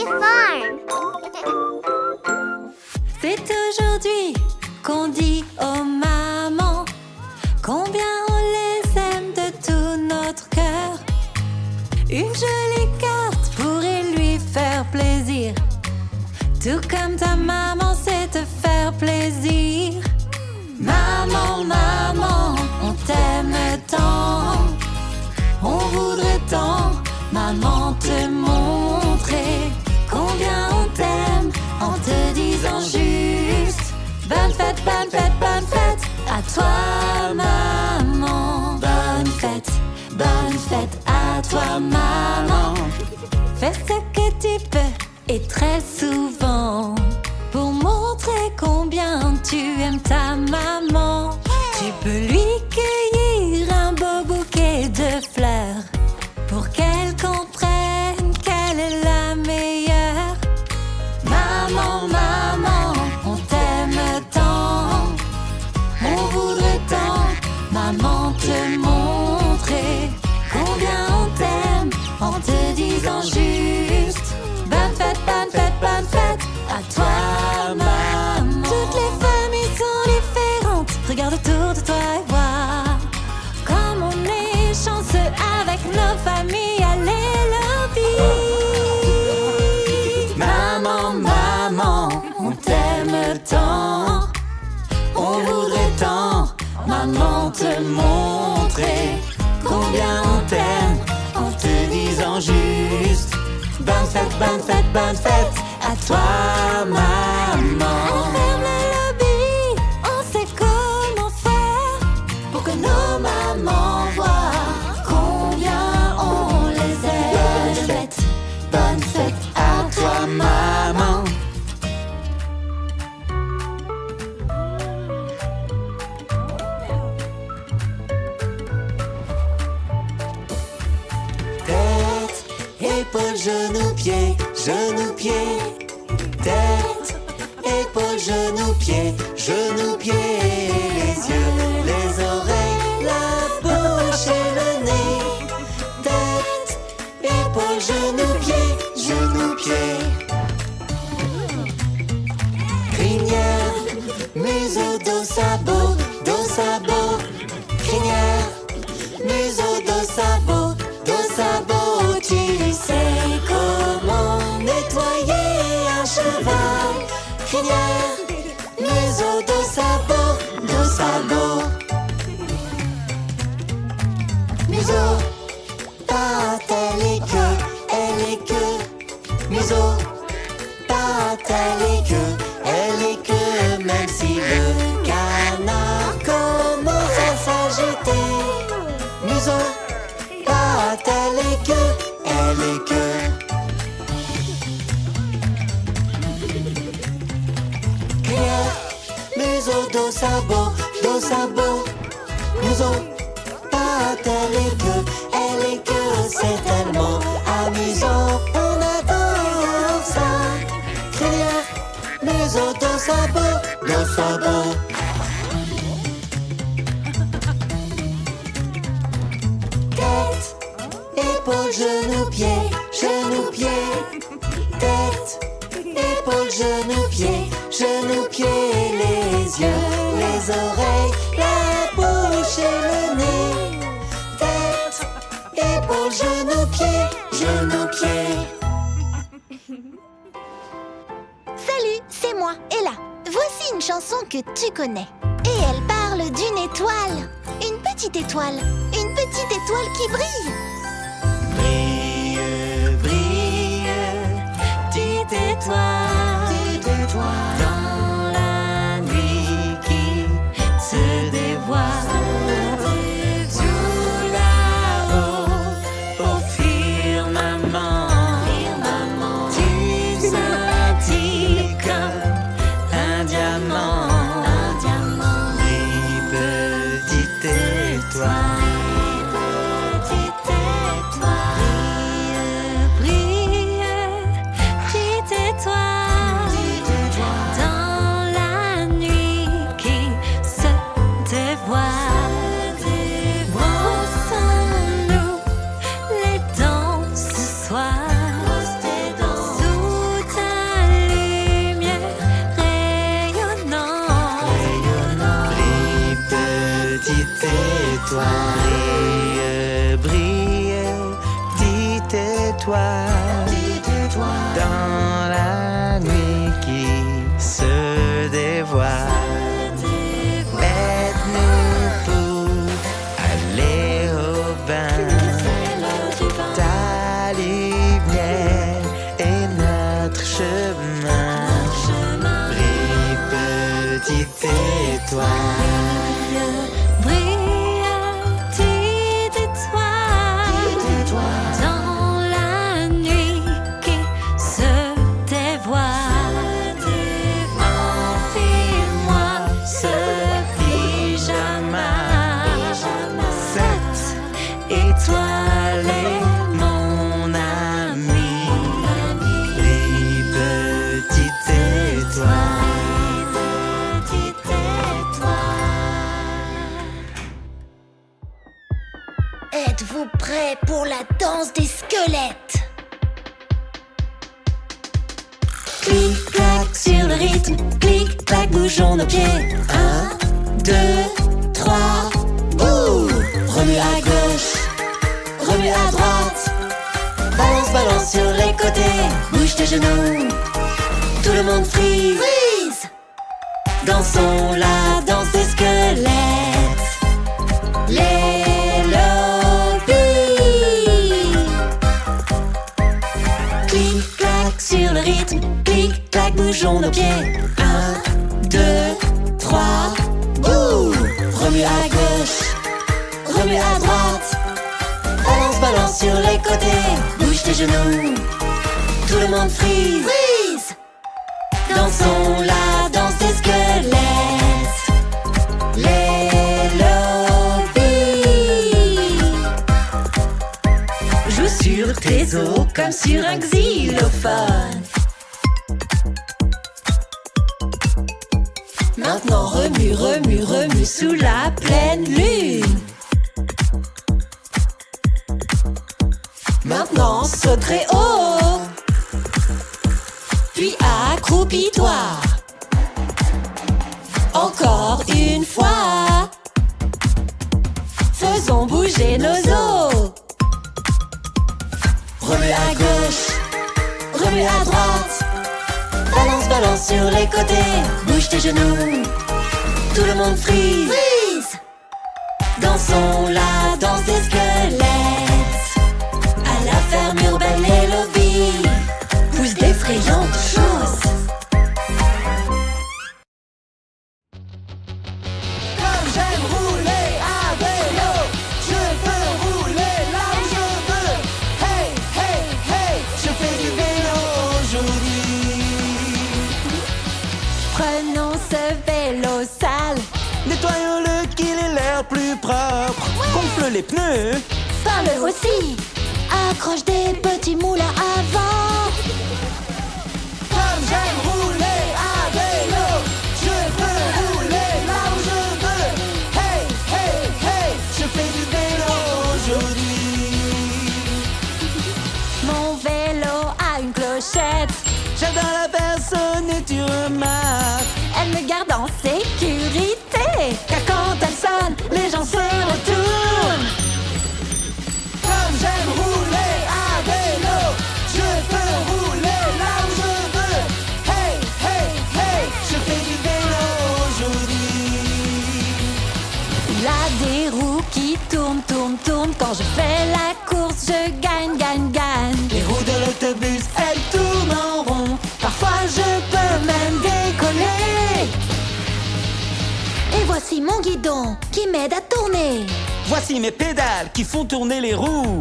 Happy Farm. C'est aujourd'hui qu'on dit aux mamans combien on les aime de tout notre cœur. Une jolie carte pourrait lui faire plaisir, tout comme ta maman sait te faire plaisir. Maman, maman, on t'aime tant, on voudrait tant, maman, te montrer combien on t'aime en te disant juste bonne fête, bonne fête, bonne fête à toi, maman. Bonne fête à toi, maman. Fais ce que tu peux et très souvent pour montrer combien tu aimes ta maman. Tu peux lui cueillir un beau bouquet de fleurs pour qu'elle comprenne qu'elle est la meilleure. Maman, maman, on t'aime tant, on voudrait tant, maman, te montrer combien on t'aime en te disant juste bonne fête, bonne fête, bonne fête à toi, maman. Toutes les familles sont différentes, regarde autour de toi et vois comme on est chanceux avec nos familles. Allez, lobby. Maman, maman, on t'aime tant, on voudrait tant, maman, te montrer combien on t'aime en te disant juste bonne fête, bonne fête, bonne fête à toi, maman. On ferme le lobby, on sait comment faire pour que nos mamans voient combien on les aime. Bonne fête à toi, maman. Tête, épaules, genoux, pieds, genoux, pieds. Tête, épaules, genoux, pieds, genoux, pieds. Les yeux, les oreilles, la bouche et le nez. Tête, épaules, genoux, pieds, genoux, pieds. Crinière, museau, dos, sabot, dos, sabot. Crinière, museau, dos, sabot, dos, sabot. Tu sais comment nettoyer un cheval. Crinière, museau, dos, sabot, dos, sabot. Museau, patte, elle est queue. Museau, patte, elle est queue. Même si le canard commence à s'agiter. Museau, patte, elle est queue. Crinière, museau, dos, sabot, dos, sabot. Museau, patte, elle est queue. C'est tellement amusant, on adore ça. Crinière, museau, dos, sabot, dos, sabot. Tête, épaules, genoux, pieds, genoux, pieds. Tête, épaules, genoux, pieds, genoux, pieds. Les yeux, les oreilles, la bouche et le nez. Tête, épaules, genoux, pieds, genoux, pieds. Salut, c'est moi, Ella. Voici une chanson que tu connais. Et elle parle d'une étoile. Une petite étoile. Une petite étoile qui brille. Brille, brille, petite étoile, dans la nuit qui se dévoile. Tout là-haut, au firmament, tu scintilles comme un diamant. Brille, petite étoile. Dans la nuit qui se dévoile. Êtes-vous prêts pour la danse des squelettes? Clic, clac sur le rythme, clic, clac, bougeons nos pieds. 1, 2, 3, bouh! Remue à gauche, remue à droite. Balance, balance sur les côtés, bouge tes genoux. Tout le monde freeze. Freeze! Dansons la danse des squelettes. Les lobbies. Clic, clac sur le rythme, clic, clac, bougeons nos pieds. 1, 2, 3, bouh! Remue à gauche, remue à droite. Balance, balance sur les côtés, bouge tes genoux. Tout le monde freeze. Freeze! Dansons la danse des squelettes. Les lobbies. Joue sur tes os comme sur un xylophone. Maintenant remue, remue, remue sous la pleine lune. Maintenant saute très haut. Puis accroupis-toi. Encore une fois. Faisons bouger nos os. Remue à gauche, remue à droite. Balance, balance sur les côtés. Bouge tes genoux. Tout le monde freeze. Freeze! Dansons la danse des squelettes. À la ferme urbaine, les lobbies poussent d'effrayantes choses. Comme j'aime rouler à vélo, je peux rouler là où je veux. Hey, hey, hey, je fais du vélo aujourd'hui. Prenons ce vélo sale. Nettoyons-le qu'il ait l'air plus propre. Gonfle les pneus. Parle aussi! Accroche des petits moulins à vent. Comme j'aime rouler à vélo, je peux rouler là où je veux. Hey, hey, hey, je fais du vélo aujourd'hui. Mon vélo a une clochette. J'adore la personne et tu remarques. Elle me garde en sécurité. Car quand elle sonne, les gens se retournent. Comme j'aime rouler à vélo, je peux rouler là où je veux. Hey, hey, hey, je fais du vélo aujourd'hui. Il a des roues qui tournent, tournent, tournent. Quand je fais la course, je gagne, gagne, gagne. Les roues de l'autobus, elles tournent en rond. Parfois je peux même décoller. Et voici mon guidon qui m'aide à tourner. Voici mes pédales qui font tourner les roues.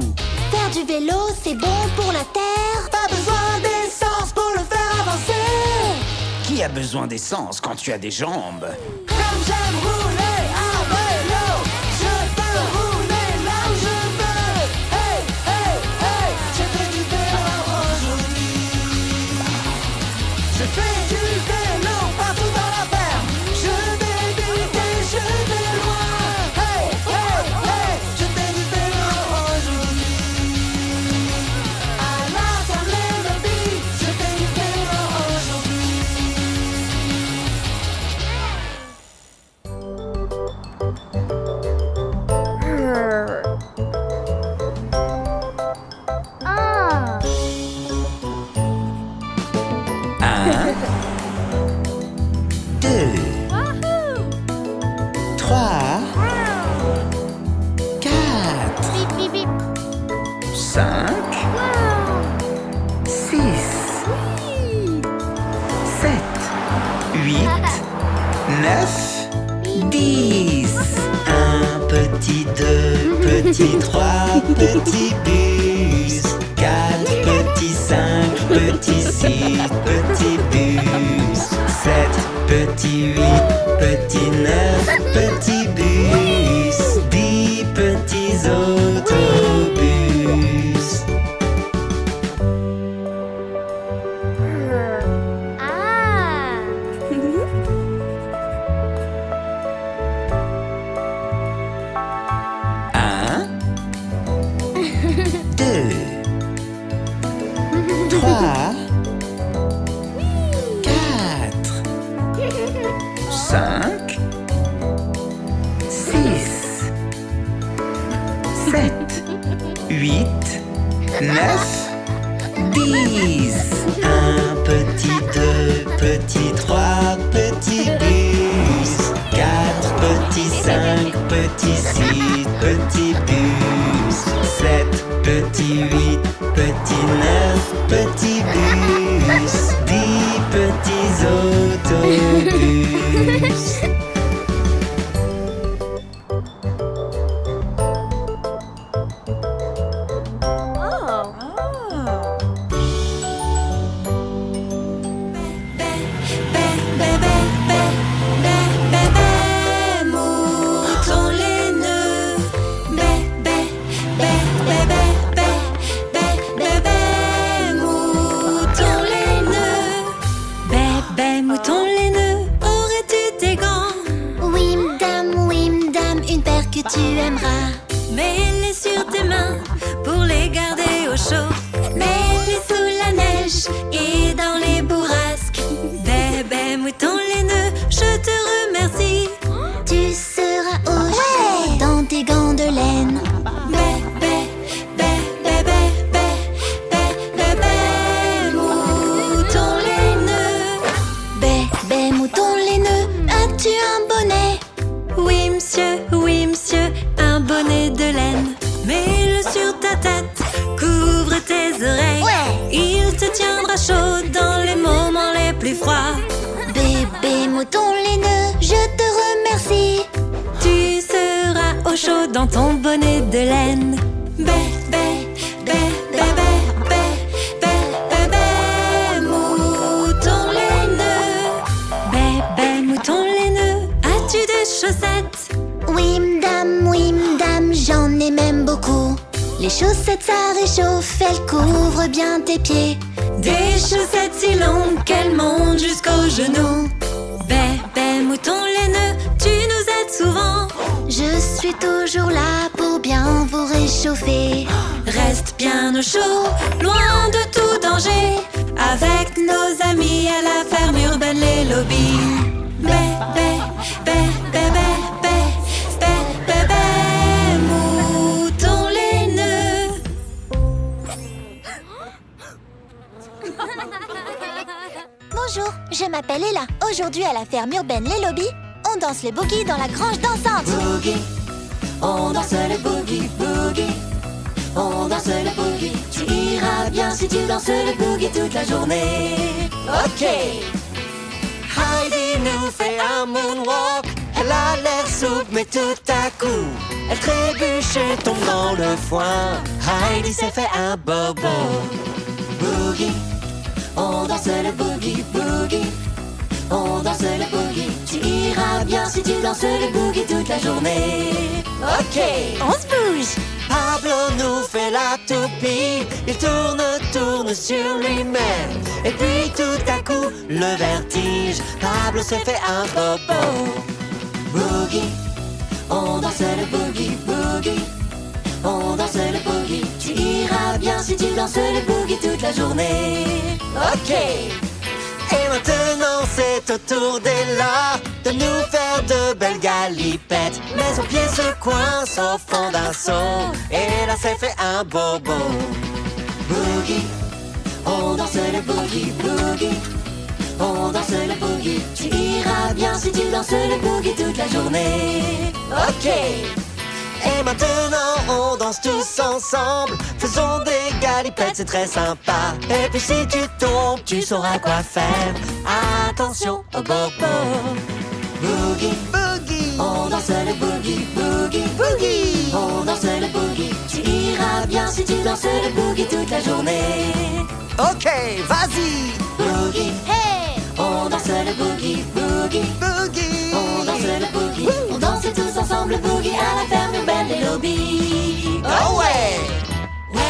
Faire du vélo, c'est bon pour la terre. Pas besoin d'essence pour le faire avancer. Qui a besoin d'essence quand tu as des jambes? Comme j'aime rouler à vélo, je peux rouler là où je veux. Hey, hey, hey, je fais du vélo aujourd'hui. Je fais du vélo partout dans la ferme. Je vais vite et je vais loin. Hey, hey, hey, je fais du vélo aujourd'hui. À la ferme les lobbies, je fais du vélo aujourd'hui. Un, deux, trois, quatre, cinq, six, sept, huit, 9, 10. Un petit, deux petits, trois petits bus. 4 petits, 5 petits, 6 petits bus. 7 petits, 8 petits, 9 petits bus. 10 petits autobus. Un, 7, 8, 9, 10. Un petit, deux petits, trois petits bus. 4 petits, 5 petits, 6 petits bus. 7 petits, 8 petits, 9 petits bus. 10 petits autobus. Mouton laineux, aurais-tu des gants? Oui, madame, une paire que tu aimeras. Mets-les sur tes mains pour les garder au chaud. Mets-les sous la neige et dans les bourrasques. Bébé mouton laineux, je te remercie. Tu seras au chaud dans tes gants de laine. Bébé mouton laineux, as-tu un bonnet? Oui monsieur, un bonnet de laine. Mets-le sur ta tête, couvre tes oreilles. Il te tiendra chaud dans les moments les plus froids. Bébé mouton laineux, je te remercie. Tu seras au chaud dans ton bonnet de laine. Mouton laineux, as-tu des chaussettes? Oui, madame, j'en ai même beaucoup. Les chaussettes, ça réchauffe, elles couvrent bien tes pieds. Des chaussettes si longues qu'elles montent jusqu'aux genoux. Bébé mouton laineux, tu nous aides souvent. Je suis toujours là pour bien vous réchauffer. Reste bien au chaud, loin de tout danger. Avec nos amis à la ferme urbaine Les Lobbies. Mouton laineux. Bonjour, je m'appelle Ella. Aujourd'hui à la ferme urbaine Les Lobbies, on danse le boogie dans la grange dansante. Boogie, on danse le boogie, boogie. On danse le boogie. Tu iras bien si tu danses le boogie toute la journée. Ok. Heidi nous fait un moonwalk. Elle a l'air souple mais tout à coup elle trébuche et tombe dans le foin. Heidi s'est fait un bobo. Boogie, on danse le boogie, boogie. On danse le boogie. Tu iras bien si tu danses le boogie toute la journée. Ok. On se bouge. Pablo nous fait la toupie. Il tourne sur lui-même. Et puis tout à coup, le vertige. Pablo s'est fait un bobo. Boogie, on danse le boogie, boogie. On danse le boogie. Tu iras bien si tu danses le boogie toute la journée. Ok. Et maintenant c'est au tour d'Ella de nous faire de belles galipettes. Mais son pied se coince au fond d'un seau. Et là s'est fait un bobo. Boogie, on danse le boogie, boogie. On danse le boogie. Tu iras bien si tu danses le boogie toute la journée. Ok. Et maintenant on danse tous ensemble. Faisons des galipettes, c'est très sympa. Et puis si tu tombes, tu sauras quoi faire. Attention au bobo. Boogie, Boogie. on danse le boogie, boogie. Boogie. On danse le boogie. Tu iras bien si tu danses le boogie toute la journée. Ok, vas-y. Boogie, Hey! on danse le boogie, boogie. Boogie. On danse le boogie. On danse tous ensemble le boogie à la ferme urbaine Les Lobbies. Oh ouais. Ouais.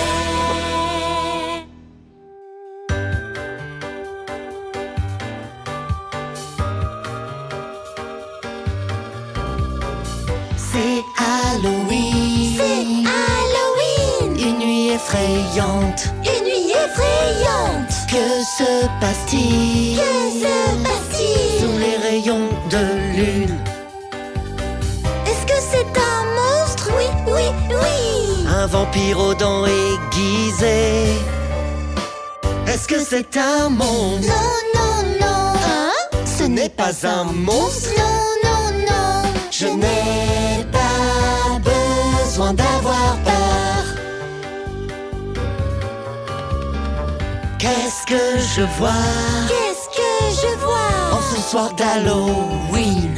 C'est Halloween. Halloween! Une nuit effrayante. Une nuit effrayante! Que se passe-t-il? Que se passe-t-il? Sous les rayons de lune. Est-ce que c'est un monstre? Oui, oui, oui! un vampire aux dents aiguisées. Est-ce que c'est un monstre? Non, non, non. Hein? Ce n'est pas un monstre. Non, non, non. Je n'ai pas besoin d'avoir peur. Qu'est-ce que je vois Qu'est-ce que je vois? en ce soir d'Halloween?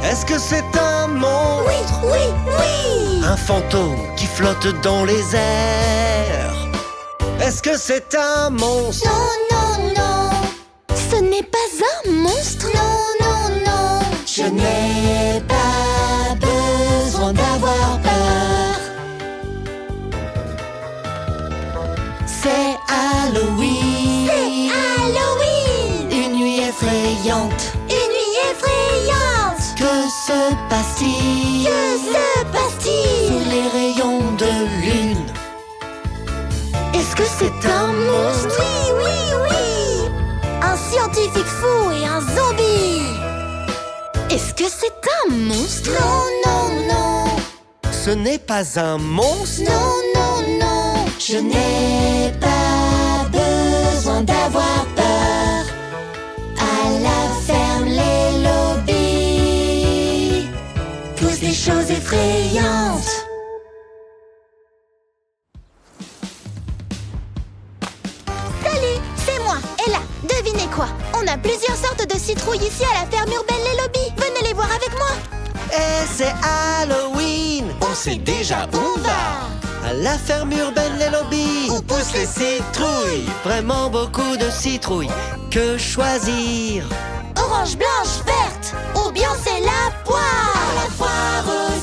Est-ce que c'est un monstre? Oui, oui, oui. Un fantôme qui flotte dans les airs? Est-ce que c'est un monstre? Non, non, non. Ce n'est pas un monstre. Non, non, non. Je n'ai pas besoin d'avoir peur. C'est Halloween. C'est Halloween. Une nuit effrayante. Une nuit effrayante. Que se passe-t-il Que se passe-t-il? sous les rayons de lune? Est-ce que c'est un monstre? Oui, oui, oui. Un scientifique fou et un zombie. Est-ce que c'est un monstre? Non, non, non. Ce n'est pas un monstre. Non, non, non. Je n'ai pas besoin d'avoir peur. À la ferme, les lobbies poussent des choses effrayantes. Salut, c'est moi, Ella. Devinez quoi? On a plusieurs sortes de citrouilles ici à la ferme urbaine Les Lobbies. Venez les voir avec moi. Et c'est Halloween. On sait déjà où on va. À la ferme urbaine Les Lobbies, où poussent les citrouilles. Vraiment beaucoup de citrouilles. Que choisir? Orange, blanche, verte, ou bien c'est la poire. À la foire aux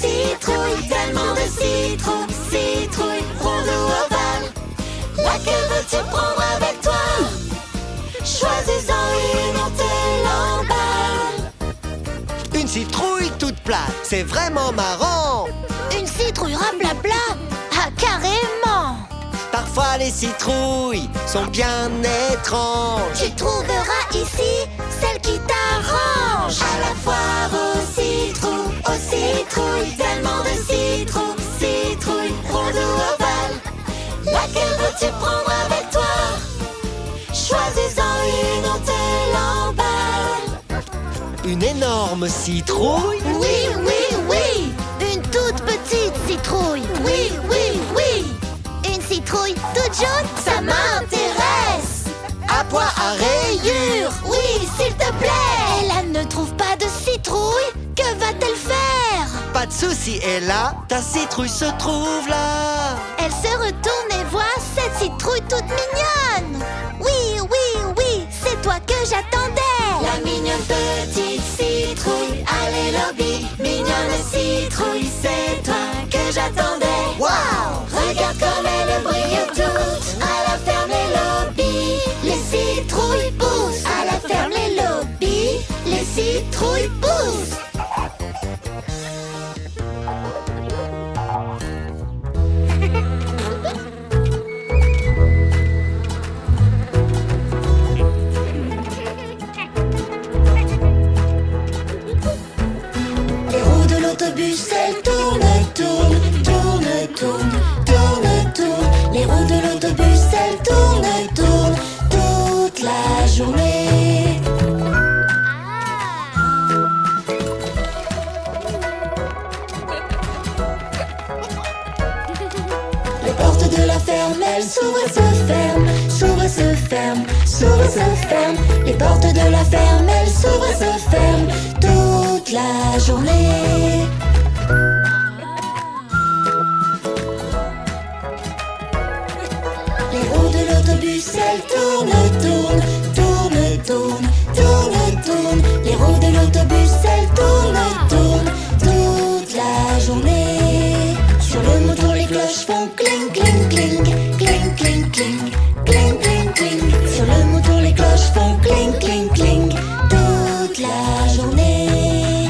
citrouilles, tellement de citrouilles, rondes ou ovales. Laquelle veux-tu prendre avec toi? Choisis-en une, on te l'emballe. Une citrouille toute plate, c'est vraiment marrant. Une citrouille raplapla. Ah, carrément. Parfois les citrouilles sont bien étranges. Tu trouveras ici celle qui t'arrange. À la foire aux citrouilles, tellement de citrouilles, rondes ou ovales. Laquelle veux-tu prendre avec toi? Choisis-en une, on te l'emballe. Une énorme citrouille. Oui, oui, oui. Une toute petite citrouille. Oui, oui, oui. Une citrouille toute jaune, ça m'intéresse. À pois à rayures. Oui, s'il te plaît. Ella ne trouve pas de citrouille. Que va-t-elle faire? Pas de souci, Ella, ta citrouille se trouve là. Elle se retourne et voit cette citrouille toute mignonne. Oui, oui, oui, c'est toi que j'attendais. La mignonne petite citrouille, allez lobby. Mignonne citrouille, c'est toi que j'attendais. Waouh! Regarde comme elle brille toute. À la ferme les lobbies, les citrouilles poussent. À la ferme les lobbies, les citrouilles poussent. Les roues de l'autobus, elles tournent, tournent, tournent, tournent, tournent, tournent. Les roues de l'autobus, elles tournent, tournent toute la journée. Les portes de la ferme, elles s'ouvrent et se ferment, s'ouvrent et se ferment, s'ouvrent et se ferment. Les portes de la ferme, elles s'ouvrent et se ferment toute la journée. Les roues de l'autobus, elles tournent, tournent, tournent, tournent, tournent, tournent. Les roues de l'autobus, elles tournent, tournent toute la journée. Sur le moton, les cloches font cling, cling, cling, cling, cling, cling, cling, cling, cling. Sur le moton, les cloches font cling, cling, cling toute la journée.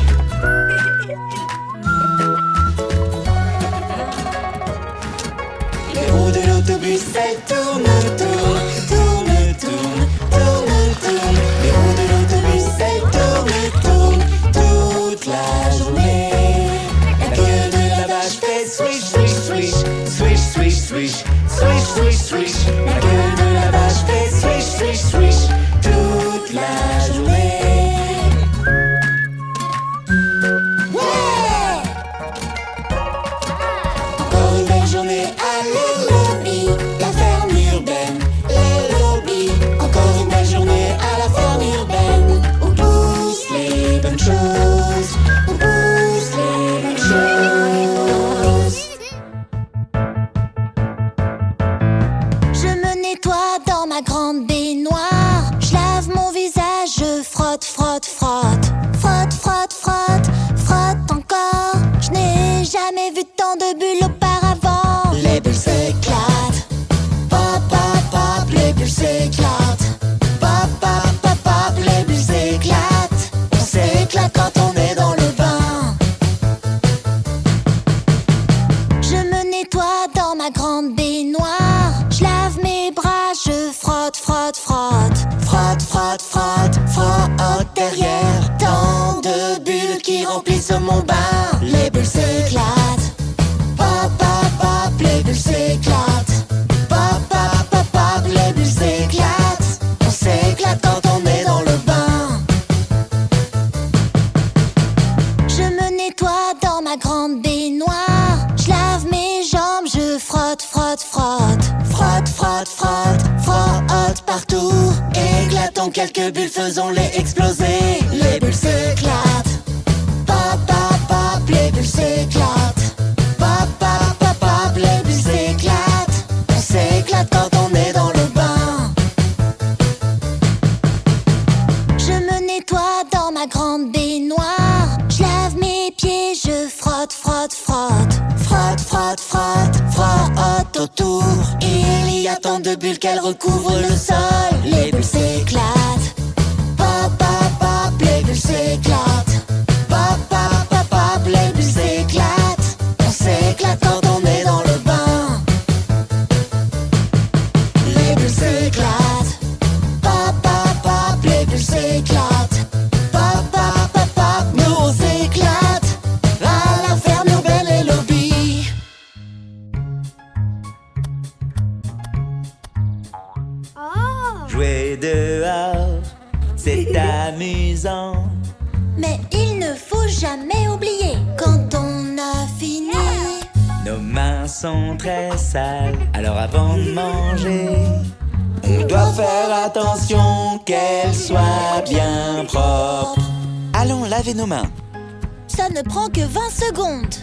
Les roues de l'autobus, elles tournent, tournent, tournent, tournent, tournent, tournent. Les roues de l'autobus, elles tournent, tournent toute la journée. La queue de la Swish, swish, swish, swish, swish, swish, swish, swish, swish. La queue de la vache fait swish, swish, swish toute la journée. Ouais! Encore une belle journée à les lobbies, la ferme urbaine, les lobbies. Encore une belle journée à la ferme urbaine, où poussent les bonnes choses, où poussent les bonnes choses. Je me nettoie dans ma grande baignoire. Je lave mon visage, je frotte, frotte, frotte. Frotte, frotte, frotte, frotte encore. Je n'ai jamais vu tant de bulles auparavant. Les bulles s'éclatent, pop, pop, pop, les bulles s'éclatent. Pop, pop, pop, pop, les bulles s'éclatent. On s'éclate quand on est dans le bain. Je me nettoie dans ma grande baignoire. Je lave mes bras, je frotte, frotte, frotte. Frotte, frotte, frotte, frotte derrière. Tant de bulles qui remplissent mon bain. Les bulles s'éclatent, pop, pop, pop, les bulles s'éclatent. Pop, pop, pop, pop, les bulles s'éclatent. On s'éclate quand on est dans le bain. Je me nettoie dans ma grande baignoire. Je lave mes jambes, je frotte, frotte, frotte. Frotte, frotte, frotte, frotte partout. Éclatons quelques bulles, faisons-les exploser. Les bulles s'éclatent, pop, pop, pop, les bulles s'éclatent. Pop, pop, pop, pop, les bulles s'éclatent. On s'éclate quand on est dans le bain. Je me nettoie dans ma grande baignoire. Je lave mes pieds, je frotte, frotte, frotte. Frotte, frotte, frotte, frotte autour. Il y a tant de bulles qu'elles recouvrent le sol. Les bulles s'éclatent, pop, pop, pop, les bulles s'éclatent. Pop, pop, pop, pop, les bulles s'éclatent. On s'éclate quand on est dans le bain. Les bulles s'éclatent, pop, pop, pop, les bulles s'éclatent. Pop, pop, pop, pop, nous on s'éclate à la ferme urbaine et lobby. Jouer dehors, c'est amusant. Mais il ne faut jamais oublier, quand on a fini, Nos mains sont très sales, alors avant de manger, on doit faire attention qu'elles soient bien propres. Allons laver nos mains. ça ne prend que 20 secondes.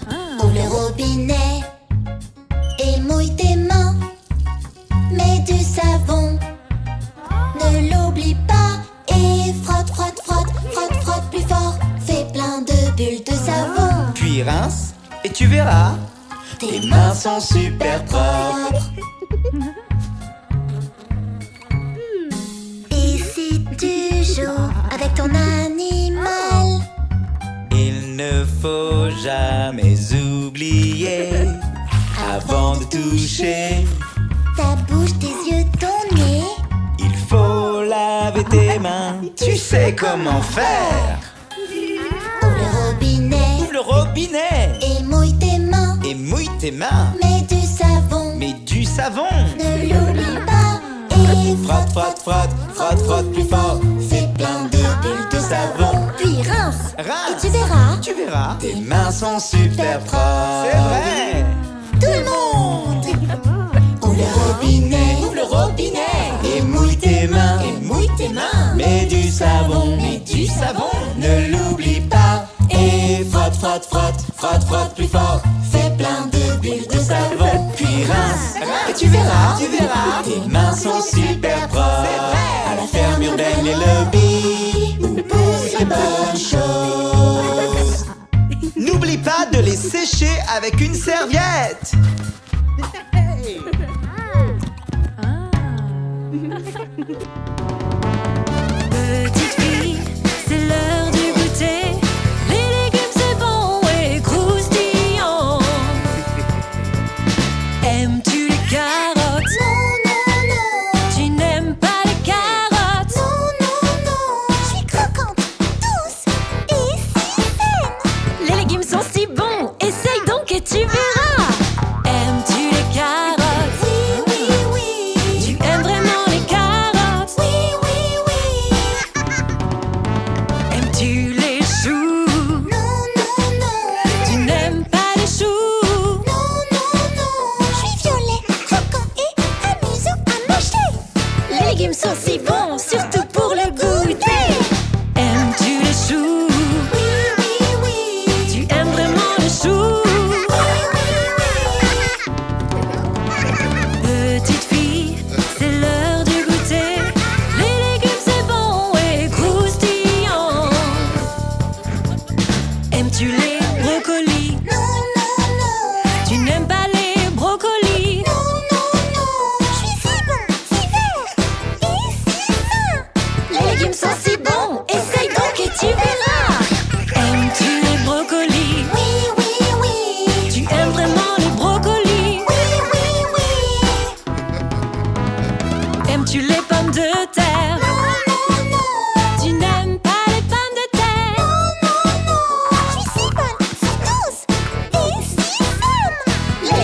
Ouvre le robinet et mouille tes mains. Mets du savon, ne l'oublie pas. Et frotte, frotte, frotte, frotte, frotte plus fort. Fais plein de bulles de savon. Puis rince et tu verras, tes mains sont super propres. Et si tu joues avec ton animal, Il ne faut jamais oublier, avant de toucher, ta bouche, tes yeux, ton nez, il faut laver tes mains. Tu sais comment faire. ouvre le robinet Ouvre le robinet et mouille tes mains. et mouille tes mains. Mets du savon, Mets du savon. ne l'oublie pas. Et Frotte, frotte, frotte, frotte, frotte plus fort. Fais plein de bulles de savon. puis rince. Rince. Et tu verras, Tu verras, tes mains sont super propres. C'est vrai. tout le monde. Ouvre le robinet, Ouvre le robinet et mouille tes mains. Et mouille tes mains. Mets du savon. Mets du savon. Ne l'oublie pas. Et frotte, frotte, frotte, frotte, frotte plus fort. Fais plein de bulles de savon. Puis rince. Et tu verras, tes mains sont super propres. C'est vrai. À la ferme urbaine les lobbies, où poussent les bonnes choses. N'oublie pas de les sécher avec une serviette. Petite fille, c'est l'heure du goûter. Les légumes c'est bon et croustillant. Aimes-tu les carottes? non, non, non. Tu n'aimes pas les carottes? Non, non, non. Je suis croquante, douce et si saine. Les légumes sont si bons, essaye donc et tu verras.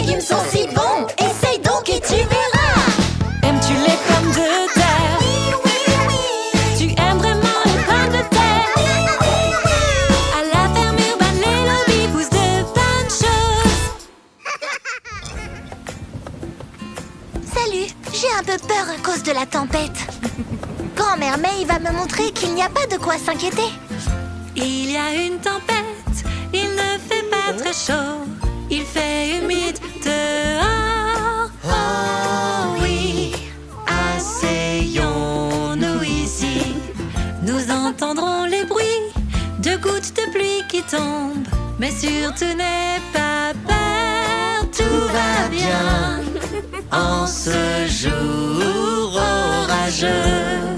légumes sont si bons. Essaye donc et tu verras. Aimes-tu les pommes de terre? Oui, oui, oui. Tu aimes vraiment les pommes de terre? Oui, oui, oui. À la ferme urbaine, les lobbies poussent de bonnes choses. Salut, j'ai un peu peur à cause de la tempête. Grand-mère May va me montrer qu'il n'y a pas de quoi s'inquiéter. Il y a une tempête, il ne fait pas très chaud. Il fait humide dehors. Oh oui, asseyons-nous ici. Nous entendrons les bruits de gouttes de pluie qui tombent. Mais surtout n'aie pas peur, tout va bien en ce jour orageux.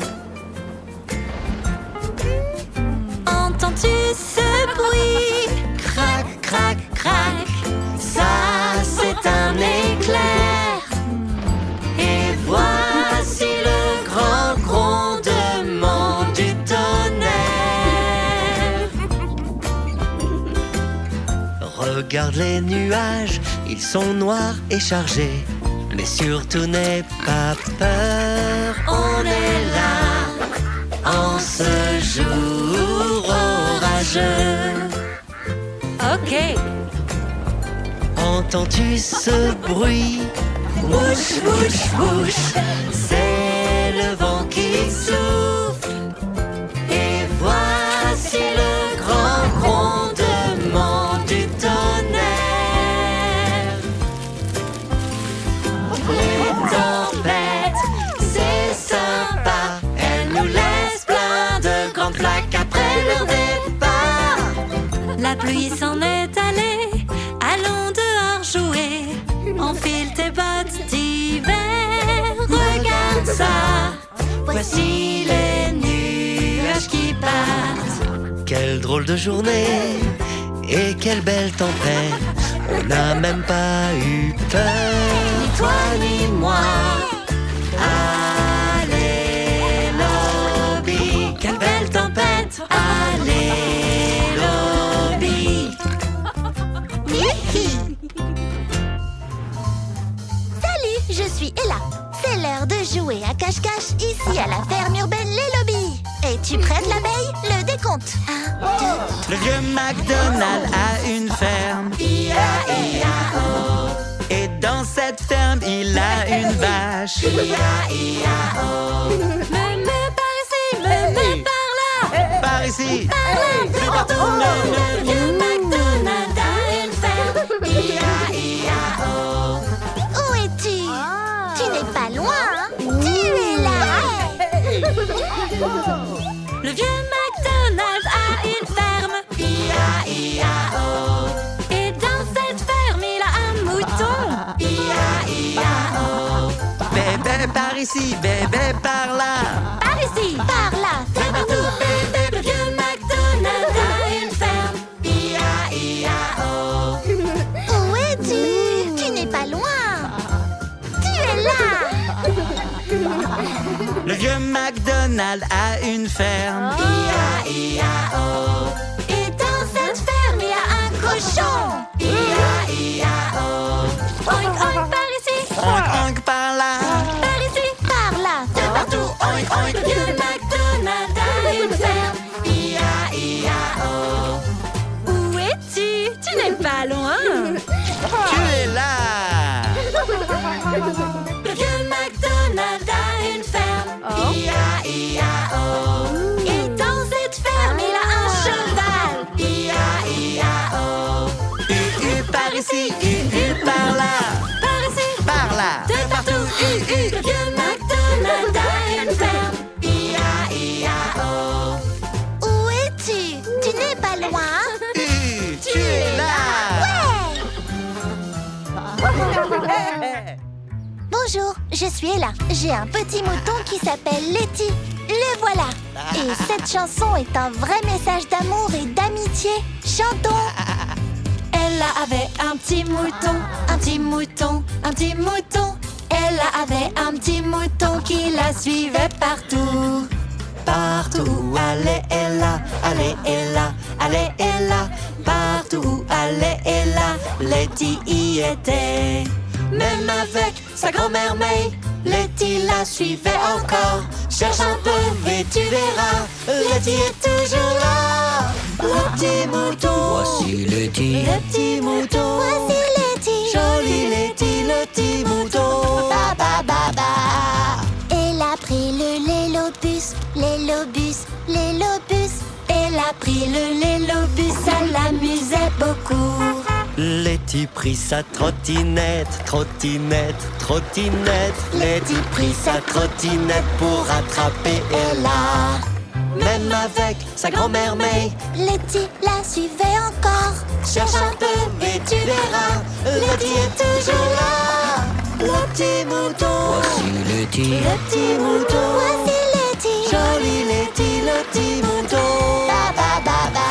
Entends-tu ce bruit? Crac, crac, crac. Ça, c'est un éclair. Et voici le grand grondement du tonnerre. Regarde les nuages, ils sont noirs et chargés. Mais surtout n'aie pas peur, On est là en ce jour orageux. Ok. Entends-tu ce bruit? Bouche, bouche, bouche. C'est le vent qui souffle. Et voici le grand grondement du tonnerre. Les tempêtes, c'est sympa. Elles nous laissent plein de grandes plaques après leur départ. La pluie s'en est allée. Allons dehors jouer. Enfile tes bottes d'hiver. Regarde ça. Voici les nuages qui partent. Quelle drôle de journée et quelle belle tempête. On n'a même pas eu peur. Ni toi ni moi. Allez, lobby. Quelle belle tempête. Allez, lobby. Youpi! Salut, je suis Ella. C'est l'heure de jouer à cache-cache ici à la ferme urbaine Les Lobbies. Es-tu prête, l'abeille? Le décompte. 1, 2, Le vieux McDonald a une ferme. Et dans cette ferme, il a une vache. Me par ici, me par là. Par ici. Partout, le vieux McDonald a une ferme. où es-tu? Tu n'es pas loin, hein? Tu es là! Le vieux McDonald a une ferme. Et dans cette ferme, il a un mouton. Bébé par ici, bébé par là. Par ici, Par là, c'est partout. Le vieux McDonald a une ferme. où es-tu? Tu n'es pas loin. Tu es là! Le vieux McDonald a une ferme. Et dans cette ferme, il y a un cochon. Oink, oink, par ici. Oink, oink par là. Par ici, Par là, de partout. Oink, oink, le vieux McDonald a une ferme. Où es-tu? Tu n'es pas loin. Tu es là. Le vieux McDonald a une ferme. Et dans cette ferme, il a un cheval. Par ici, par là. Par ici, Par là. de partout. Le vieux McDonald a une ferme. où es-tu? Tu n'es pas loin. Tu es là. Bonjour, je suis Ella. J'ai un petit mouton qui s'appelle Letty. Le voilà. Et cette chanson est un vrai message d'amour et d'amitié. Chantons. Ella avait un petit mouton, un petit mouton, un petit mouton. Ella avait un petit mouton qui la suivait partout. Partout où allait Ella, allez Ella, allez Ella. partout où allait et là, Letty y était. Même avec sa grand-mère May, Letty la suivait encore. Cherche un peu et tu verras, Letty est toujours là. Le petit mouton, Voici Letty. le petit mouton, Voici Letty. joli Letty, le petit mouton. Ba ba ba ba. Elle a pris le lélobus, lélobus, lélobus. Elle a pris le lélobus, ça l'amusait beaucoup. Letty prit sa trottinette, trottinette, trottinette. Letty prit sa trottinette pour rattraper Ella. Même avec sa grand-mère May, Letty la suivait encore. cherche un peu et tu verras, Letty est toujours là. Le petit mouton, Voici Letty. le petit mouton, Voici Letty. joli Letty, le petit mouton. Ba ba ba ba.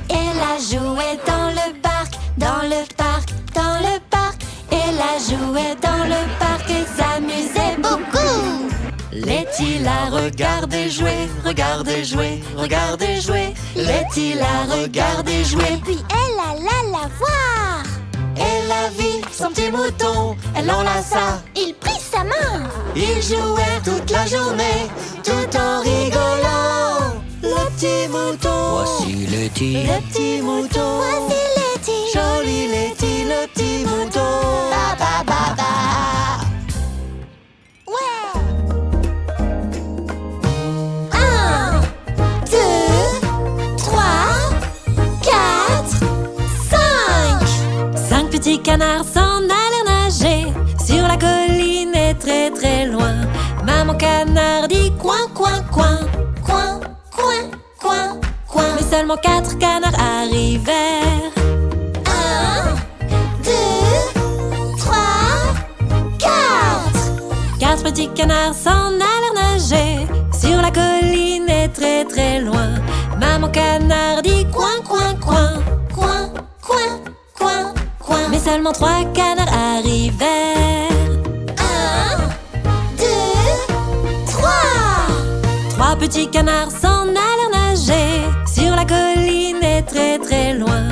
Elle a joué dans le parc, dans le parc, dans le parc. Elle a joué dans le parc et s'amusait beaucoup. Letty la regardait jouer, regardait jouer, regardait jouer. Letty la regardait jouer. Puis elle alla la voir. Elle a vu son petit mouton, elle l'enlaça. Il prit sa main. Ils jouèrent toute la journée, tout en rigolant. Le petit mouton, Voici Letty. le petit mouton. Voici Letty. Joli Letty, le petit mouton. Ba ba ba ba. Ouais. 1, 2, 3, 4, 5. 5 petits canards s'en allèrent nager sur la colline et très très loin. Maman canard dit coin, coin, coin, coin, coin, coin, coin. Mais seulement 4 canards arrivèrent. 1, 2, 3, 4. 4 petits canards s'en allèrent nager sur la colline et très très loin. Maman canard dit coin, coin, coin, coin, coin, coin, coin. Mais seulement 3 canards arrivèrent. 1, 2, 3. 3 petits canards s'en allèrent nager sur la colline et très très loin.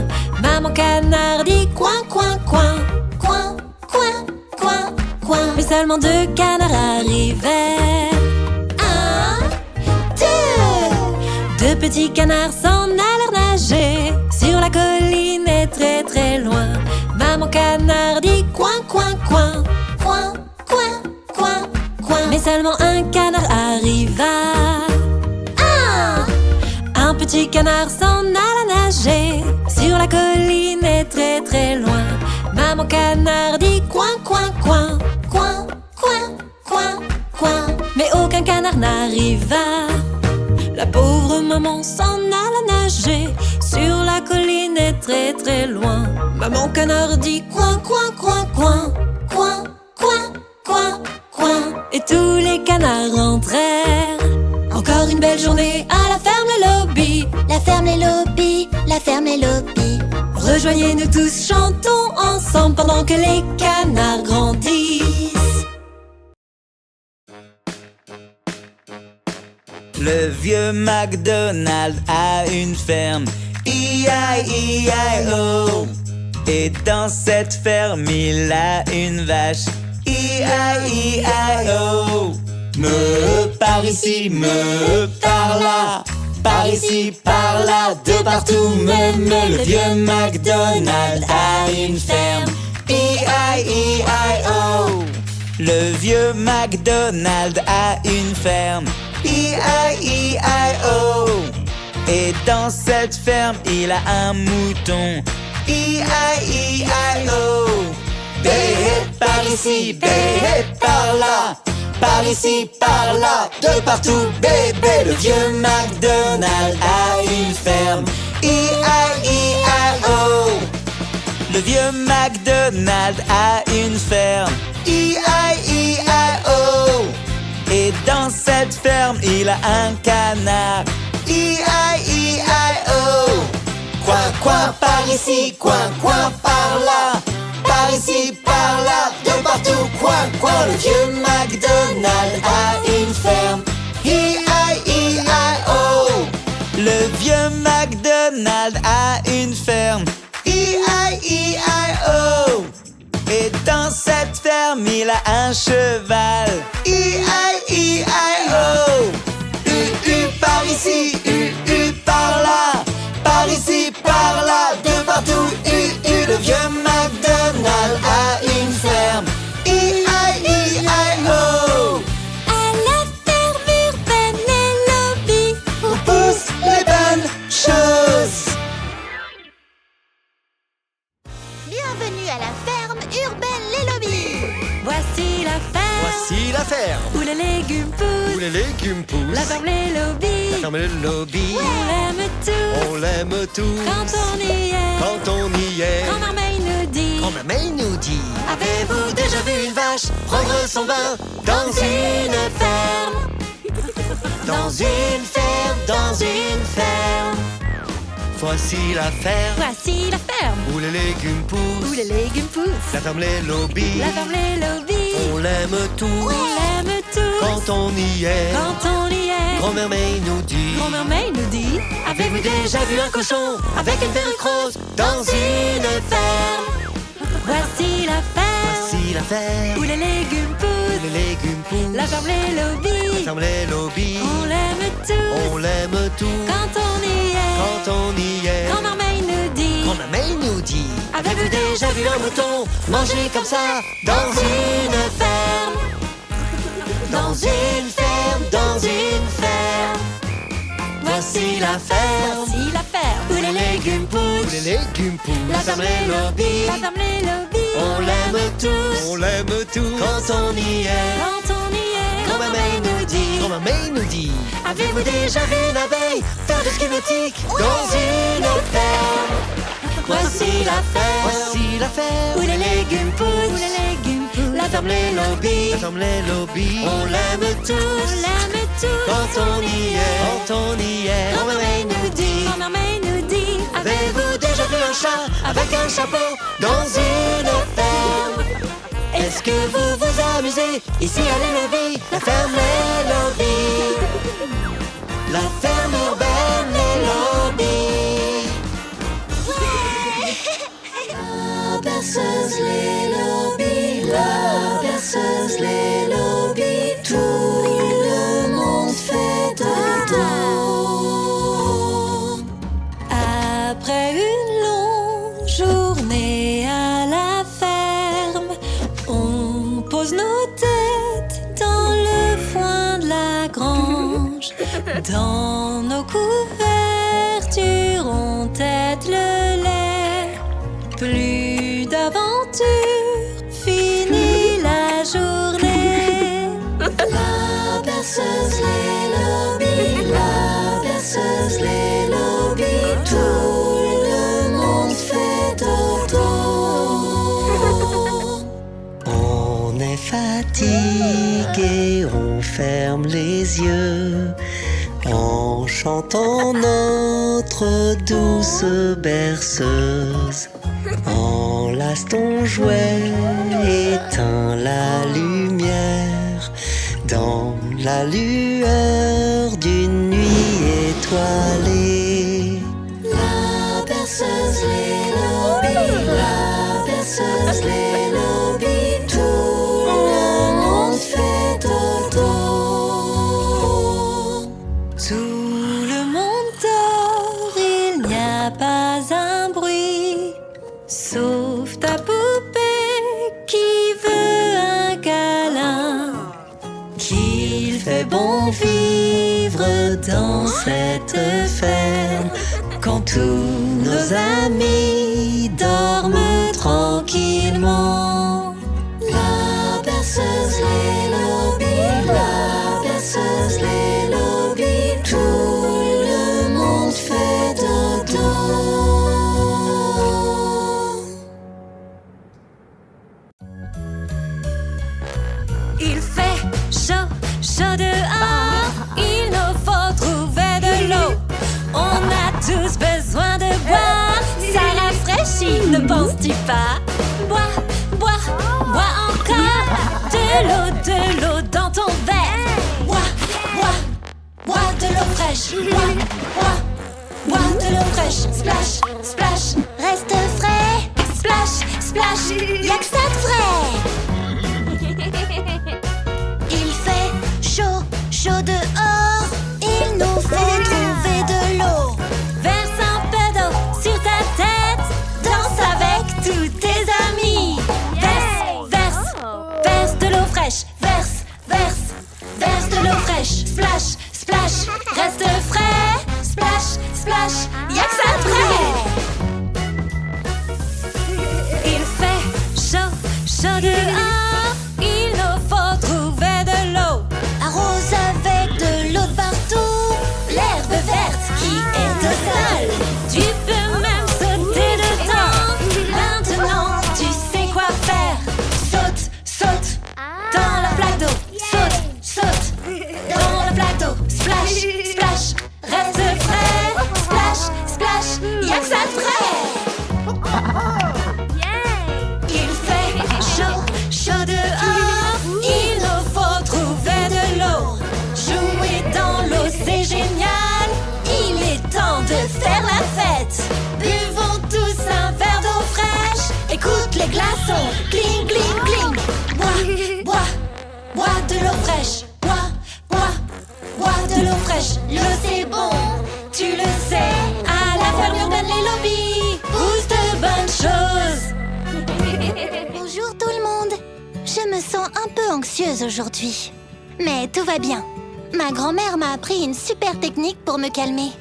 Maman canard dit coin, coin, coin, coin, coin, coin, coin. Mais seulement 2 canards arrivèrent. 1, 2. 2 petits canards s'en allèrent nager sur la colline et très très loin. Maman canard dit coin, coin, coin, Coin, coin, coin, coin. mais seulement 1 canard arriva. 1, Un petit canard s'en alla nager sur la colline et très très loin. Maman canard dit coin, coin, coin, coin, coin, coin, coin. mais aucun canard n'arriva. La pauvre maman s'en alla nager sur la colline et très très loin. Maman canard dit coin, coin, coin, coin, Coin, coin, coin, coin. et tous les canards rentrèrent. Encore une belle journée à la ferme Le Lobby. La ferme les lobbies, la ferme les lobbies. Rejoignez-nous tous, chantons ensemble pendant que les canards grandissent. Le vieux MacDonald a une ferme, E-I-E-I-O. Et dans cette ferme, il a une vache, E-I-E-I-O. Me par ici, me par là, par ici, par là, de partout, le vieux MacDonald a une ferme, E-I-E-I-O. Le vieux MacDonald a une ferme, E-I-E-I-O. Et dans cette ferme, il a un mouton, E-I-E-I-O. Bé par ici, bé par là, par ici, par là, de partout, bébé. Le vieux MacDonald a une ferme, E-I-E-I-O. Le vieux MacDonald a une ferme, E-I-E-I-O. Et dans cette ferme, il a un canard, E-I-E-I-O. Coin, coin par ici, coin, coin par là, par ici, par là, de partout, coin, coin. Le vieux MacDonald a une ferme, E-I-E-I-O. Le vieux MacDonald McDonald a une ferme. E-I-E-I-O. Et dans cette ferme, il a un cheval. E-I-E-I-O. U-U par ici, U-U par là. Par ici, par là, de partout. U-U, le vieux McDonald a une ferme. E-I-E-I-O. À la ferme urbaine, les lobbies. On pousse les bonnes choses. Bienvenue à la ferme urbaine Les Lobbies. Voici la ferme Voici la ferme où les légumes poussent. où les légumes poussent. La ferme les lobbies. La ferme le lobby. On l'aime tous. On l'aime tous. Quand on y est. Quand on y est. Grand-mère May nous dit. Grand-mère May nous dit. Avez-vous déjà vu une vache Prendre son bain dans une ferme? dans une ferme, dans une ferme. Voici la ferme Voici la ferme où les légumes poussent. où les légumes poussent. La ferme les lobbies. La ferme les lobbies. On l'aime tous. On l'aime tous. Quand on y est. Quand on y est. Grand-mère May nous dit. Grand-mère May nous dit. Avez-vous déjà vu un cochon avec une perruque rose dans une ferme? Voici la ferme Voici la ferme où les légumes où poussent. les légumes poussent. La ferme les La lobbies. ferme les lobbies. On l'aime tous. On l'aime tous. Quand on y est. Quand on y est. Grand-mère May nous dit. Grand-mère May nous dit. Avez-vous déjà vu un mouton Manger comme ça dans une ferme. Dans une ferme, dans une ferme. Voici la ferme Voici la ferme où les légumes poussent. poussent. Les légumes poussent. La ferme les lobbies. La lobbies. ferme les lobbies. On l'aime tous. On l'aime tous. Quand on y est. Quand on y est. Grand-mère May nous dit. Grand-mère May nous dit. Avez-vous déjà vu une abeille faire du ski nautique dans une ferme? Voici la ferme. Voici la ferme Où les légumes poussent. Où les légumes poussent. La ferme les lobbies. La ferme les lobbies. On l'aime On tous. l'aime tous. Quand on y est. Quand on y est. Grand-mère May nous dit. Grand-mère May nous dit. Avez-vous déjà vu un chat avec un chapeau dans une ferme? Est-ce que vous vous amusez ici à Les Lobbies? La ferme Les Lobbies. La ferme urbaine Les Lobbies. La berceuse Les Lobbies. La berceuse Les Lobbies. Tout le monde fait dodo. Après une longue journée à la ferme, on pose nos têtes dans le foin de la grange. Dans nos couvertures, on tète le lait. Plus d'aventure, fini la journée. La berceuse Les Lobbies. La berceuse Les Lobbies. Tout le monde fait dodo. On est fatigué, on ferme les yeux en chantant notre douce berceuse. Enlace ton jouet, éteins la lumière dans la lueur d'une nuit étoilée. La berceuse Les Lobbies. La berceuse Les Lobbies. Tout le monde fait dodo. Tout le monde dort, il n'y a pas un bruit, sauf ta poupée qui veut un câlin. Qu'il fait bon vivre dans cette ferme quand tous nos amis dorment tranquillement. La berceuse Les Lobbies. La berceuse Les Lobbies. Tout le monde fait dodo. Il fait chaud, chaud dehors. Il nous faut trouver de l'eau. On a tous besoin de boire. Ça rafraîchit, ne penses-tu pas? Bois, bois, bois encore. De l'eau dans ton verre. Bois, bois, bois de l'eau fraîche. Bois, bois, bois de l'eau fraîche. Splash, splash, Reste frais, splash, splash. y'a que ça de vrai. Il fait chaud, chaud dehors. Il nous fait trouver de l'eau. Verse un peu d'eau sur ta tête. Danse avec tous tes amis. Verse, verse, verse de l'eau fraîche. Verse, verse, verse de l'eau fraîche. Splash, splash, reste frais. Splash, splash, y'a que ça de vrai. Il fait chaud, chaud dehors. Il nous faut trouver de l'eau. Arrose avec de l'eau de partout. L'herbe verte qui est au sol. Tu peux même sauter dedans. Maintenant, tu sais quoi faire. Saute, saute dans la flaque d'eau. Saute, saute dans la flaque d'eau. Splash, splash, reste frais. Splash, splash, y'a que ça de vrai. Il fait chaud, chaud dehors. Il nous faut trouver de l'eau. Jouer dans l'eau, c'est génial. Il est temps de faire la fête. Buvons tous un verre d'eau fraîche. Écoute les glaçons, cling, cling, cling. Bois, bois, bois de l'eau fraîche. Bois, bois, bois de l'eau fraîche. L'eau c'est bon, tu le sais. À la ferme urbaine, les lobbies poussent de bonnes choses. Bonjour tout le monde. Je me sens un peu anxieuse aujourd'hui. Mais tout va bien. Ma grand-mère m'a appris une super technique pour me calmer.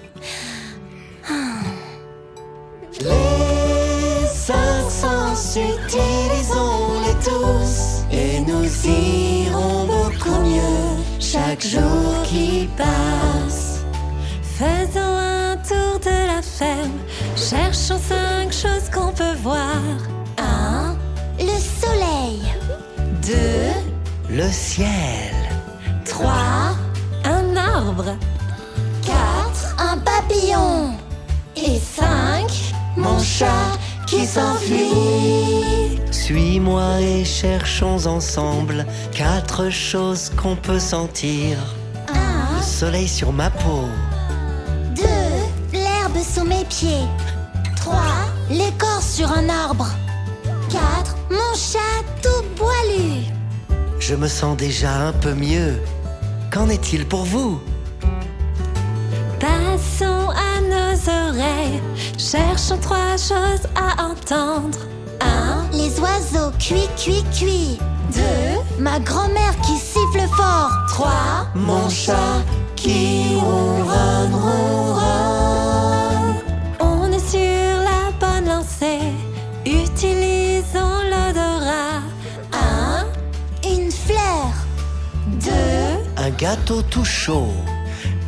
Les 5 sens, utilisons-les tous et nous irons beaucoup mieux chaque jour qui passe. Faisons un tour de la ferme. Cherchons 5 choses qu'on peut voir. 1. Le soleil. 2, Le ciel, 3, un arbre. 4. Un papillon. Et 5, mon chat qui s'enfuit. Suis-moi et cherchons ensemble 4 choses qu'on peut sentir. 1. Le soleil sur ma peau, 2. L'herbe sous mes pieds. 3. L'écorce sur un arbre. 4. Mon chat tout poilu. je me sens déjà un peu mieux. Qu'en est-il pour vous? Passons à nos oreilles. Cherchons 3 choses à entendre. 1, Les oiseaux cuit, cuit, cuit. 2. Ma grand-mère qui siffle fort. 3. Mon chat qui ronronne, ronronne. On est sur la bonne lancée. Utilisons l'odorat. 1, Une fleur. 2, Un gâteau tout chaud.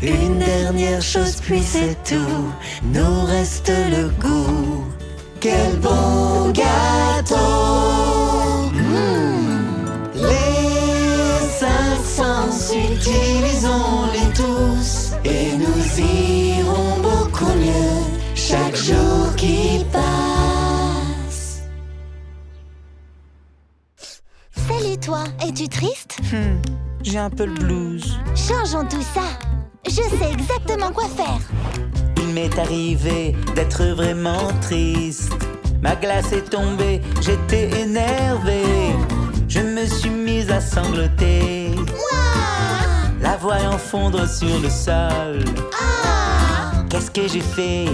Une dernière chose puis c'est tout. Nous reste le goût. Quel bon gâteau! Les 5 sens, utilisons-les tous et nous irons beaucoup mieux chaque jour qui passe. Salut toi, es-tu triste? J'ai un peu le blues. Changeons tout ça. Je sais exactement quoi faire. Il m'est arrivé d'être vraiment triste. Ma glace est tombée, j'étais énervé. Je me suis mise à sangloter, la voyant fondre sur le sol. Qu'est-ce que j'ai fait?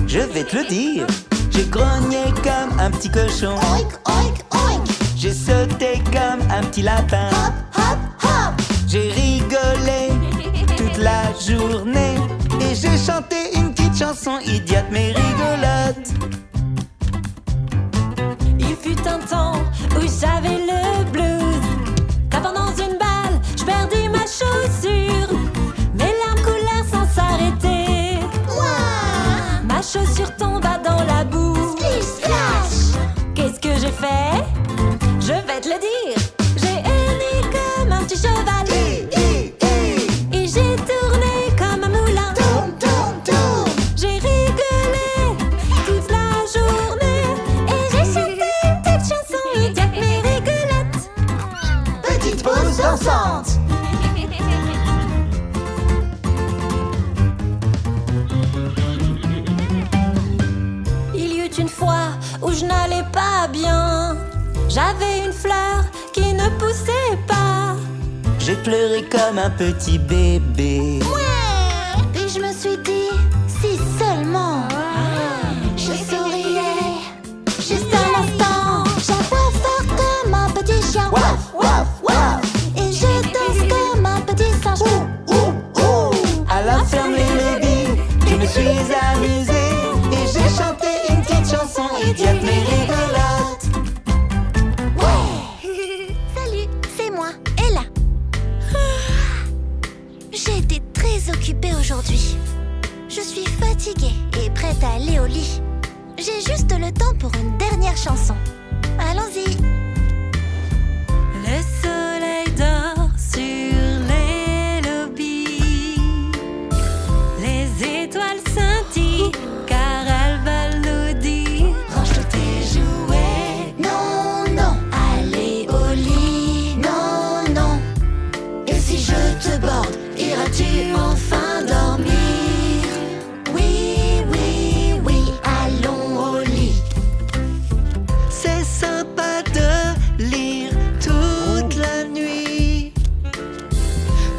Je vais te le dire. J'ai grogné comme un petit cochon. Oink, oink, oink. J'ai sauté comme un petit lapin. Hop, hop, hop. J'ai rigolé toute la journée et j'ai chanté une petite chanson idiote mais rigolote. il fut un temps où j'avais le blues. Tapant dans une balle, je perdis ma chaussure. Mes larmes coulèrent sans s'arrêter. Ma chaussure tomba dans la boue. Splish, splash. Qu'est-ce que j'ai fait? Je vais te le dire. J'ai henni comme un petit cheval. Et j'ai tourné comme un moulin. Tourne, tourne, tourne. J'ai rigolé toute la journée. Et j'ai chanté une petite chanson avait une fleur qui ne poussait pas. J'ai pleuré comme un petit bébé. Puis je me suis dit, si seulement je souriais juste un instant. J'aboie fort comme un petit chien. Waf, waf, waf. Et je danse comme un petit singe. À la ferme les lobbies, je me suis amusé et j'ai chanté une petite chanson idiote mais rigolote. Salut, c'est moi, Ella. J'ai été très occupée aujourd'hui. Je suis fatiguée et prête à aller au lit. J'ai juste le temps pour une dernière chanson. Allons-y. Le soleil dort sur les lobbies. Les étoiles scintillent car elles veulent nous dire: range tous tes jouets. Non, non, allez au lit. Non, non. Et si je te borde, iras-tu enfin dormir? Oui, oui, oui, allons au lit. C'est sympa de lire toute la nuit,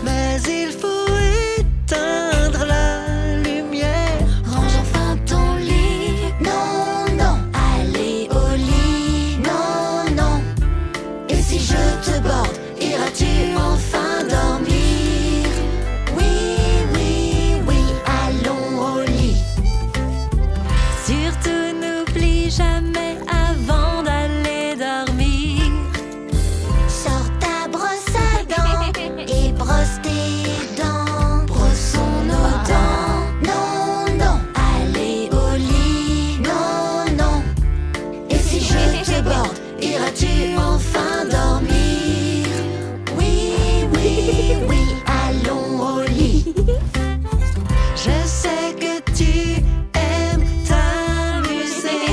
mais il faut éteindre la lumière. Range enfin ton lit. Non, non, allez au lit. Non, non. Et si je te borde, iras-tu enfin dormir? Oui, oui, oui, allons au lit. Surtout n'oublie jamais avant d'aller dormir. Sors ta brosse à dents et brosse tes dents. Brossons nos dents. Non, non, allez au lit. Non, non. Et si je te borde, iras-tu enfin dormir? Oui, oui, oui, allons au lit. Je sais que tu aimes t'amuser.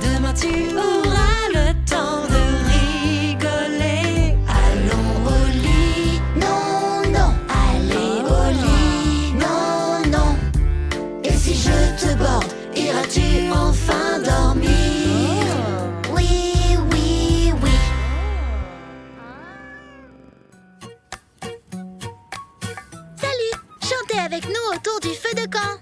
Demain tu auras le temps de rigoler. Allons au lit. Non, non, allez au lit. Non, non. Et si je te borde, iras-tu enfin dormir? Oui, oui, oui. Salut, chantez avec nous autour du feu de camp.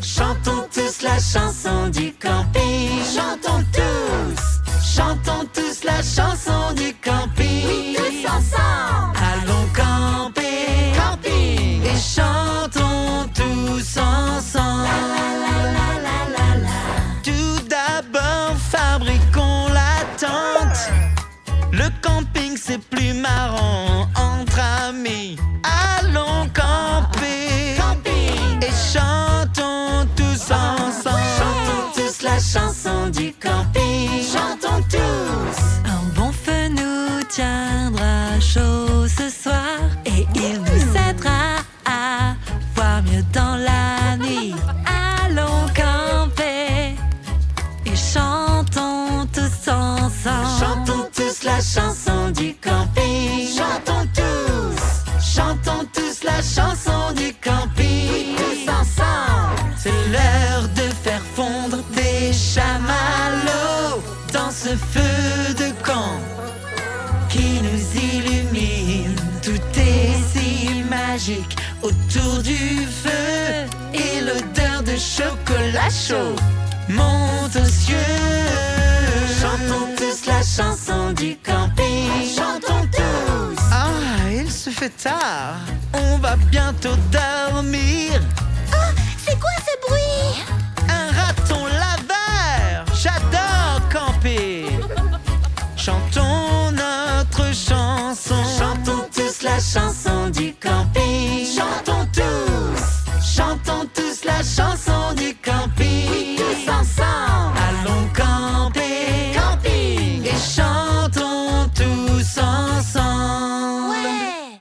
Chantons tous la chanson du camping. Chantons tous la chanson du camping. Tous ensemble. Allons camper, camping, et chantons tous ensemble. Tout d'abord, fabriquons la tente. Le camping, c'est plus marrant entre amis. Allons camper, camping, et chantons tous ensemble. Chantons tous la chanson du camping. Chantons tous. Un bon feu nous tiendra chaud ce soir et il nous aidera à voir mieux dans la nuit. Allons camper et chantons tous ensemble. Chantons tous la chanson du camping. Chantons tous la chanson du camping. Tous ensemble. C'est l'heure de faire fondre des chamallows dans ce feu de camp qui nous illumine. Tout est si magique autour du feu et l'odeur de chocolat chaud monte aux cieux. Chantons tous la chanson du camping. Chantons tous. Ah, il se fait tard. On va bientôt dormir. Oh, c'est quoi ce bruit? Un raton laveur. J'adore camper. Chantons notre chanson. Chantons tous la chanson du camping. Chantons tous la chanson du camping. Tous ensemble. Allons camper, camping, et chantons tous ensemble. Ouais.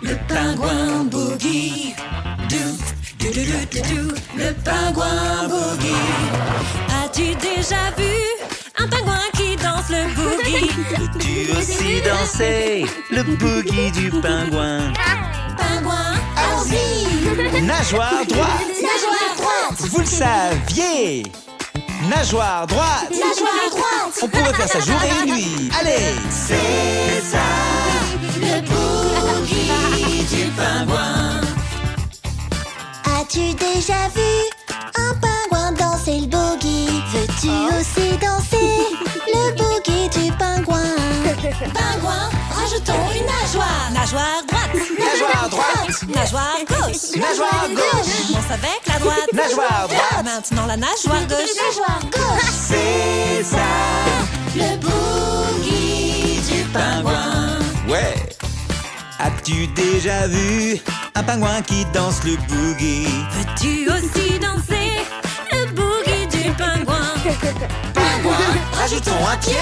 Le pingouin boogie. Le pingouin boogie. As-tu déjà vu un pingouin qui danse le boogie? Tu aussi danser le boogie du pingouin. Pingouin, Allons-y. Nageoire droite, Nageoire droite. vous le saviez. Nageoire droite. Nageoire droite. On pourrait faire ça jour et nuit. Allez. C'est ça, le boogie du pingouin. As-tu déjà vu un pingouin danser le boogie? Veux-tu aussi danser le boogie du pingouin? Pingouin, rajoutons une nageoire. Nageoire droite. Nageoire droite. Nageoire gauche. Nageoire gauche. On commence avec la droite. Nageoire droite. Maintenant la nageoire gauche. Nageoire gauche. C'est ça, le boogie du pingouin. Ouais. As-tu déjà vu un pingouin qui danse le boogie? Veux-tu aussi danser le boogie du pingouin? Pingouin, rajoutons un pied.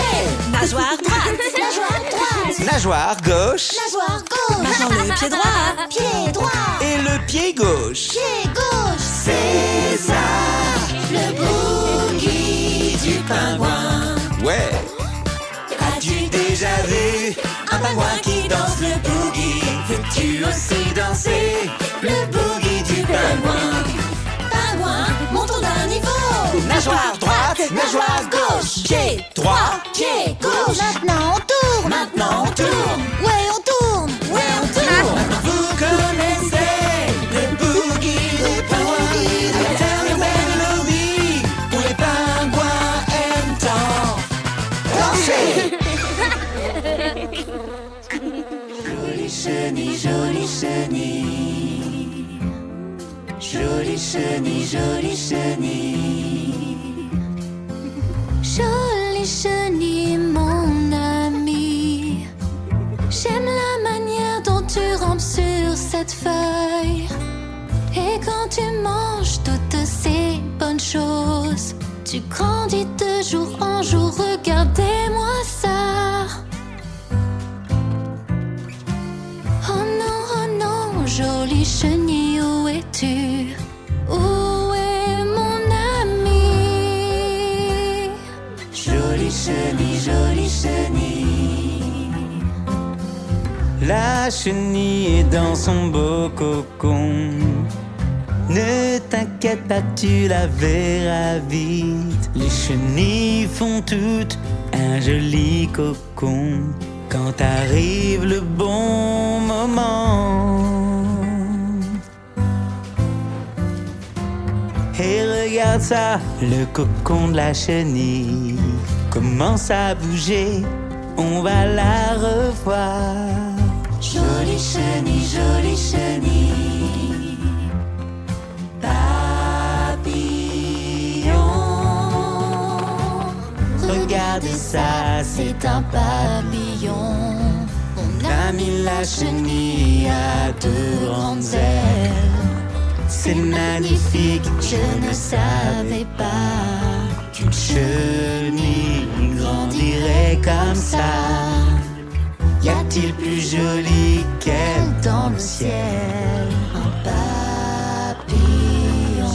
Nageoire droite. Nageoire droite. Nageoire gauche. Nageoire gauche. Maintenant le pied droit. Pied droit. Et le pied gauche. Pied gauche. C'est ça, le boogie du pingouin. Ouais. As-tu déjà vu un pingouin qui danse le boogie? Veux-tu aussi danser le boogie du pingouin? Pingouin, montons d'un niveau. Nageoire droite. Nageoire gauche. Pied Droit. pied gauche. Maintenant on tourne. Maintenant on tourne. Ouais, on tourne. Ouais, on tourne. Vous connaissez le boogie des pingouins, la dernière mélodie où les pingouins aiment tant danser. Jolie chenille, jolie chenille. Jolie chenille, jolie chenille. Jolie chenille, mon ami. J'aime la manière dont tu rampes sur cette feuille. Et quand tu manges toutes ces bonnes choses, tu grandis de jour en jour. Regardez-moi ça. Oh non, jolie chenille, où es-tu? Où est mon ami? Jolie chenille, jolie chenille. La chenille est dans son beau cocon. Ne t'inquiète pas, tu la verras vite. Les chenilles font toutes un joli cocon quand arrive le bon moment. Et regarde ça, le cocon de la chenille commence à bouger, on va la revoir. Jolie chenille, jolie chenille. Papillon. Regarde ça, c'est un papillon. On a mis la chenille à de grandes ailes. C'est magnifique, je ne savais pas qu'une chenille grandirait comme ça. Y a-t-il plus joli qu'elle dans le ciel? Un papillon.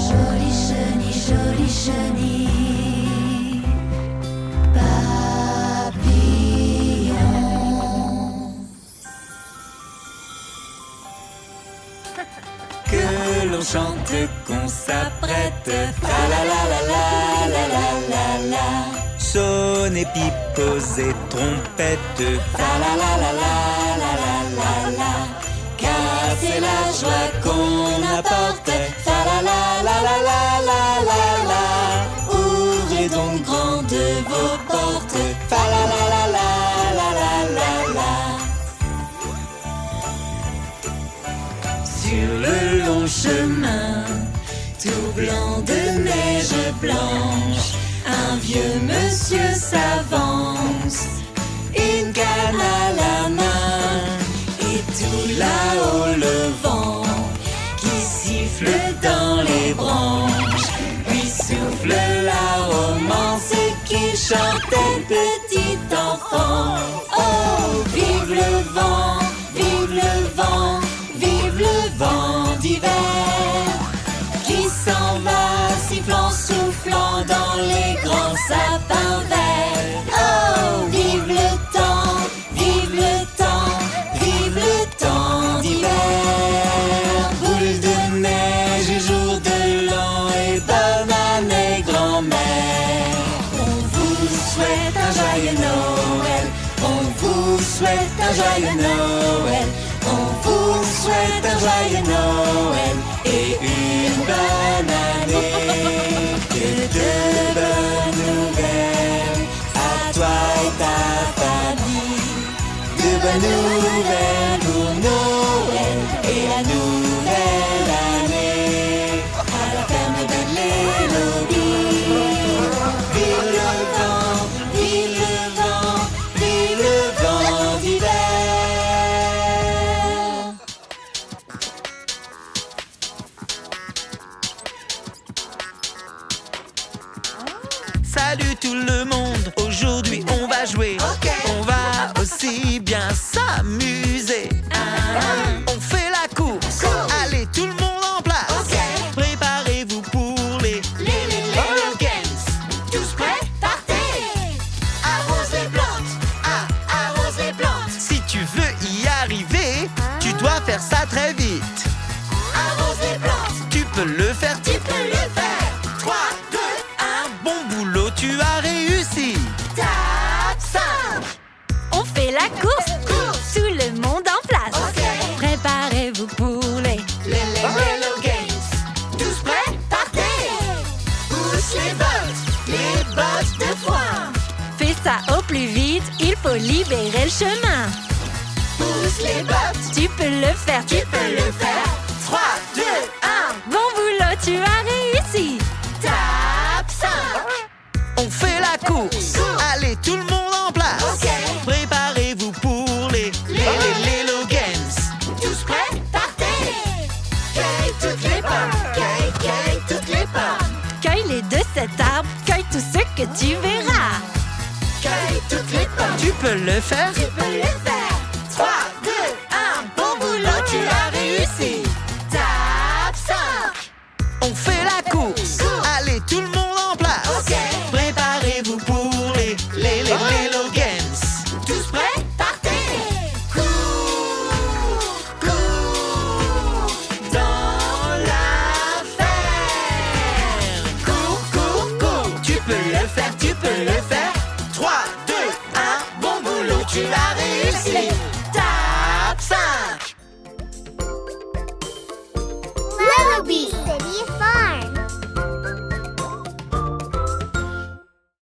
Jolie chenille, jolie chenille. Papillon. Que l'on chante, qu'on s'apprête, fa la la la la la la la la. Sonnez, pipos et trompettes, fa la la la la la la la la. Car c'est la joie qu'on apporte, fa la la la la la la la la. Ouvrez donc grandes vos portes, fa la la la la la la la la. Sur le long chemin, tout blanc de neige blanche, un vieux monsieur s'avance, une canne à la main, et tout là-haut le vent qui siffle dans les branches, lui souffle la romance qu'il chantait petit enfant. Oh, vive le vent, vive le vent, vive le vent d'hiver qui s'en va sifflant, soufflant dans les grands sapins verts. Oh, vive le temps, vive le temps, vive le temps d'hiver. Boule de neige et jour de l'an et bonne année grand-mère. souhaite un joyeux Noël. On vous souhaite un joyeux Noël et une bonne année. Que de bonnes nouvelles à toi et ta famille. De bonnes nouvelles pour Noël et la nouvelle année. À la ferme de l'Élodie. Vive le vent, vive le vent, vive le vent d'hiver. Salut tout le monde, aujourd'hui on va jouer. On va aussi bien s'amuser. On fait la course, allez tout le monde en place. Préparez-vous pour les games. Tous prêts, partez. Arrose les plantes, arrose les plantes. Si tu veux y arriver, tu dois faire ça très vite. Arrose les plantes, Tu peux le faire, tu peux le faire. 3, 2, 1, bon boulot, tu as réussi. tape 5. On fait la course, tout le monde en place. Préparez-vous pour les Hello Games. Tous prêts, partez. Pousse les bottes de foin. Fais ça au plus vite, il faut libérer le chemin. Pousse les bottes, Tu peux le faire, tu peux le faire. 3, 2, 1, Bon boulot, tu as réussi. tape 5. On fait la course, allez tout le monde en place. Préparez-vous pour les Lelo Games. Tous prêts, partez. Cueille toutes les pommes, cueille toutes les pommes. Cueille les de cet arbre, cueille tout ce que tu verras. Cueille toutes les pommes, Tu peux le faire, tu peux le faire. 3, 2, 1, bon boulot, tu as réussi. Tape 5. on fait la course, allez tout le monde en place. Préparez-vous pour les Lelo Games. Tous prêts, partez. Cours, cours dans la ferme. Cours, tu peux le faire, tu peux le faire. 3, 2, 1, bon boulot, tu as réussi. Tape 5.